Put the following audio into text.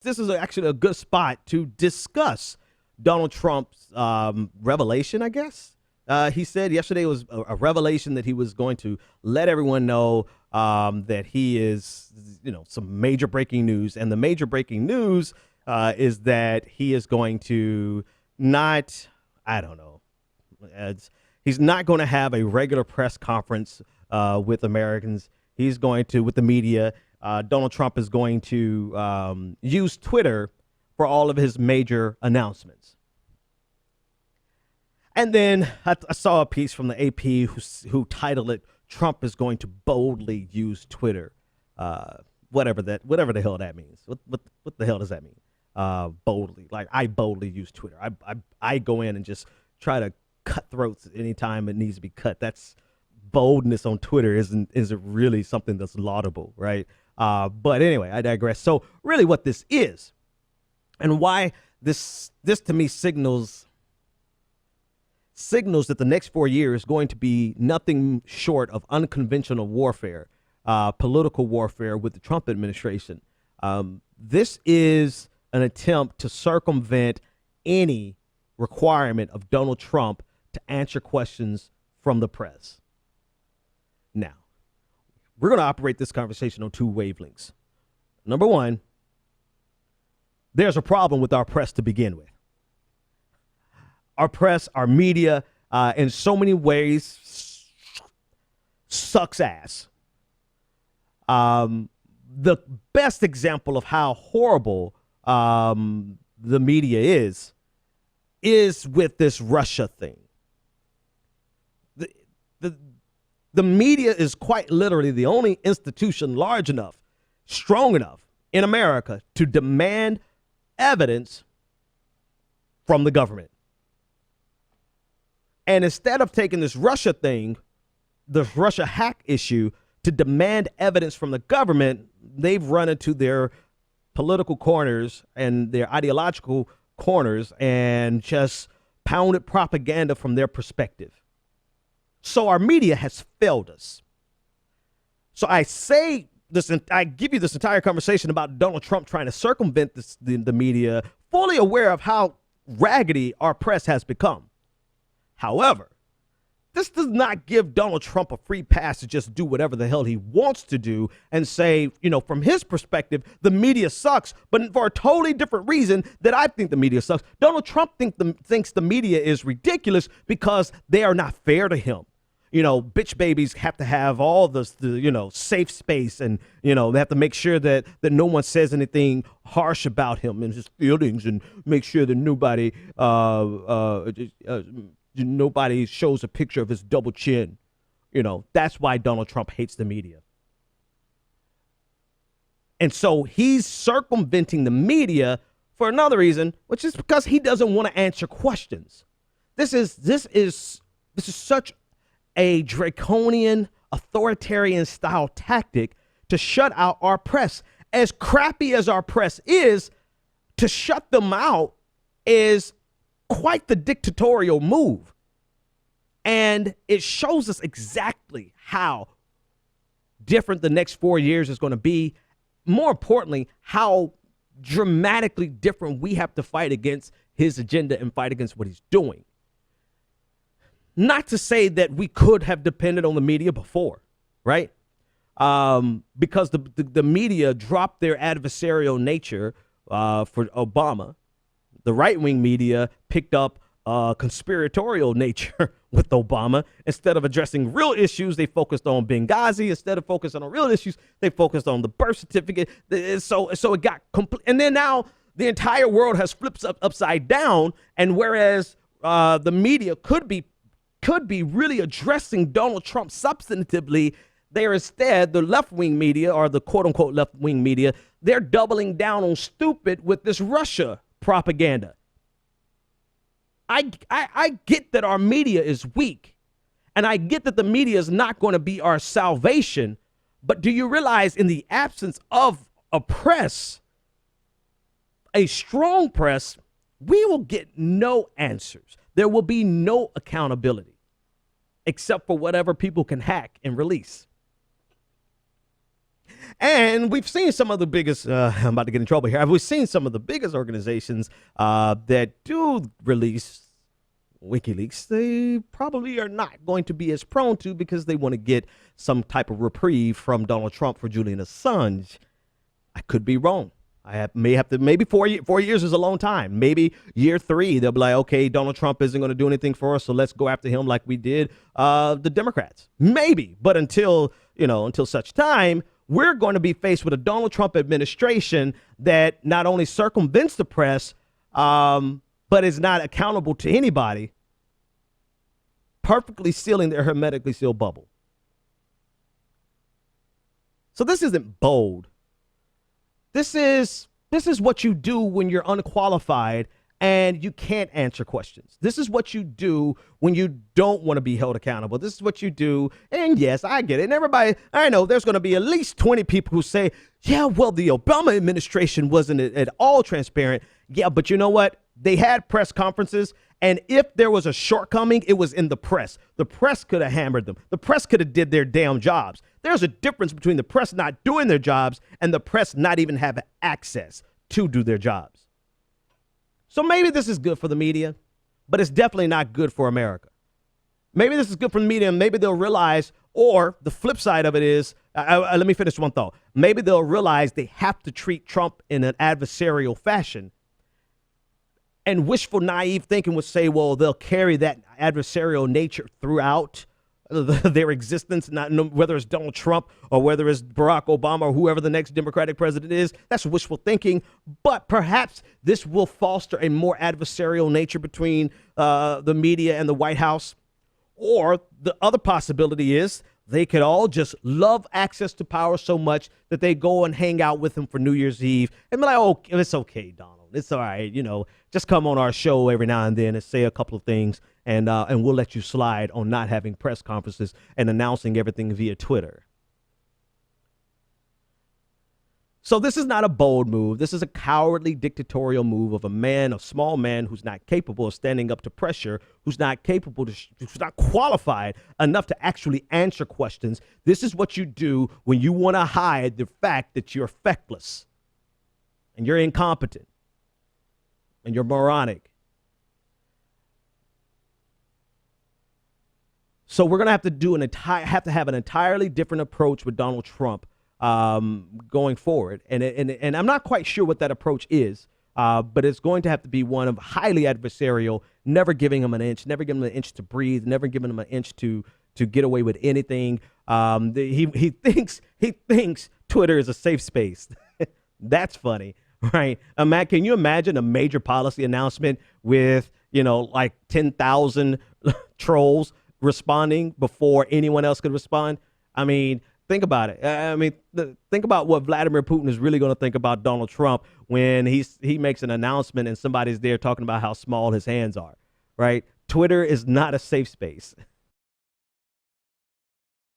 is actually a good spot to discuss Donald Trump's revelation, I guess. He said yesterday was a revelation that he was going to let everyone know that he is, some major breaking news. And the major breaking news is that he is going to not, I don't know, he's not going to have a regular press conference with Americans. He's going to, with the media, Donald Trump is going to use Twitter for all of his major announcements. And then I saw a piece from the AP who titled it, "Trump is going to boldly use Twitter." Whatever the hell that means. What the hell does that mean? Boldly, like I boldly use Twitter. I go in and just try to cut throats anytime it needs to be cut. That's boldness on Twitter isn't really something that's laudable, right? But anyway, I digress. So really, what this is, and why this to me signals that the next 4 years is going to be nothing short of unconventional warfare, political warfare with the Trump administration. This is an attempt to circumvent any requirement of Donald Trump to answer questions from the press. Now, we're going to operate this conversation on two wavelengths. Number one, there's a problem with our press to begin with. Our press, our media, in so many ways, sucks ass. The best example of how horrible the media is with this Russia thing. The media is quite literally the only institution large enough, strong enough in America to demand evidence from the government. And instead of taking this Russia thing, the Russia hack issue, to demand evidence from the government, they've run into their political corners and their ideological corners and just pounded propaganda from their perspective. So our media has failed us. So I say this, and I give you this entire conversation about Donald Trump trying to circumvent the media, fully aware of how raggedy our press has become. However, this does not give Donald Trump a free pass to just do whatever the hell he wants to do and say, from his perspective, the media sucks, but for a totally different reason that I think the media sucks. Donald Trump thinks the media is ridiculous because they are not fair to him. Bitch babies have to have all the safe space, and, they have to make sure that no one says anything harsh about him and his feelings, and make sure that nobody shows a picture of his double chin. That's why Donald Trump hates the media. And so he's circumventing the media for another reason, which is because he doesn't want to answer questions. This is such a draconian, authoritarian style tactic to shut out our press. As crappy as our press is, to shut them out is quite the dictatorial move. And it shows us exactly how different the next 4 years is going to be. More importantly, how dramatically different we have to fight against his agenda and fight against what he's doing. Not to say that we could have depended on the media before, right? Because the media dropped their adversarial nature for Obama. The right-wing media picked up conspiratorial nature with Obama. Instead of addressing real issues, they focused on Benghazi. Instead of focusing on real issues, they focused on the birth certificate. So it got complete. And then now the entire world has flipped upside down. And whereas the media could be really addressing Donald Trump substantively, they're instead, the left-wing media, or the quote-unquote left-wing media, they're doubling down on stupid with this Russia propaganda. I get that our media is weak, and I get that the media is not going to be our salvation, but do you realize in the absence of a press, a strong press, we will get no answers. There will be no accountability except for whatever people can hack and release. And we've seen some of the biggest, I'm about to get in trouble here. We've seen some of the biggest organizations that do release WikiLeaks. They probably are not going to be as prone to, because they want to get some type of reprieve from Donald Trump for Julian Assange. I could be wrong. May have to, maybe 4 years is a long time. Maybe year 3, they'll be like, okay, Donald Trump isn't going to do anything for us, so let's go after him like we did the Democrats. Maybe. But until such time, we're going to be faced with a Donald Trump administration that not only circumvents the press, but is not accountable to anybody, perfectly sealing their hermetically sealed bubble. So this isn't bold. This is what you do when you're unqualified and you can't answer questions. This is what you do when you don't want to be held accountable. This is what you do. And yes, I get it. And everybody, I know there's going to be at least 20 people who say, yeah, well, the Obama administration wasn't at all transparent. Yeah, but you know what? They had press conferences. And if there was a shortcoming, it was in the press. The press could have hammered them. The press could have did their damn jobs. There's a difference between the press not doing their jobs and the press not even having access to do their jobs. So maybe this is good for the media, but it's definitely not good for America. Maybe this is good for the media, and maybe they'll realize, or the flip side of it is, let me finish one thought. Maybe they'll realize they have to treat Trump in an adversarial fashion. And wishful, naive thinking would say, well, they'll carry that adversarial nature throughout their existence, whether it's Donald Trump or whether it's Barack Obama or whoever the next Democratic president is. That's wishful thinking. But perhaps this will foster a more adversarial nature between the media and the White House. Or the other possibility is they could all just love access to power so much that they go and hang out with him for New Year's Eve and be like, oh, it's okay, Donald. It's all right. Just come on our show every now and then and say a couple of things, and we'll let you slide on not having press conferences and announcing everything via Twitter. So this is not a bold move. This is a cowardly dictatorial move of a small man who's not capable of standing up to pressure, who's not qualified enough to actually answer questions. This is what you do when you want to hide the fact that you're feckless and you're incompetent and you're moronic. So we're going to have to have an entirely different approach with Donald Trump going forward. And I'm not quite sure what that approach is, but it's going to have to be one of highly adversarial, never giving him an inch, never giving him an inch to breathe, never giving him an inch to get away with anything. He thinks Twitter is a safe space. That's funny, right? Matt, can you imagine a major policy announcement with, like 10,000 trolls responding before anyone else could respond? I mean, think about it. Think about what Vladimir Putin is really going to think about Donald Trump when he makes an announcement and somebody's there talking about how small his hands are, right? Twitter is not a safe space.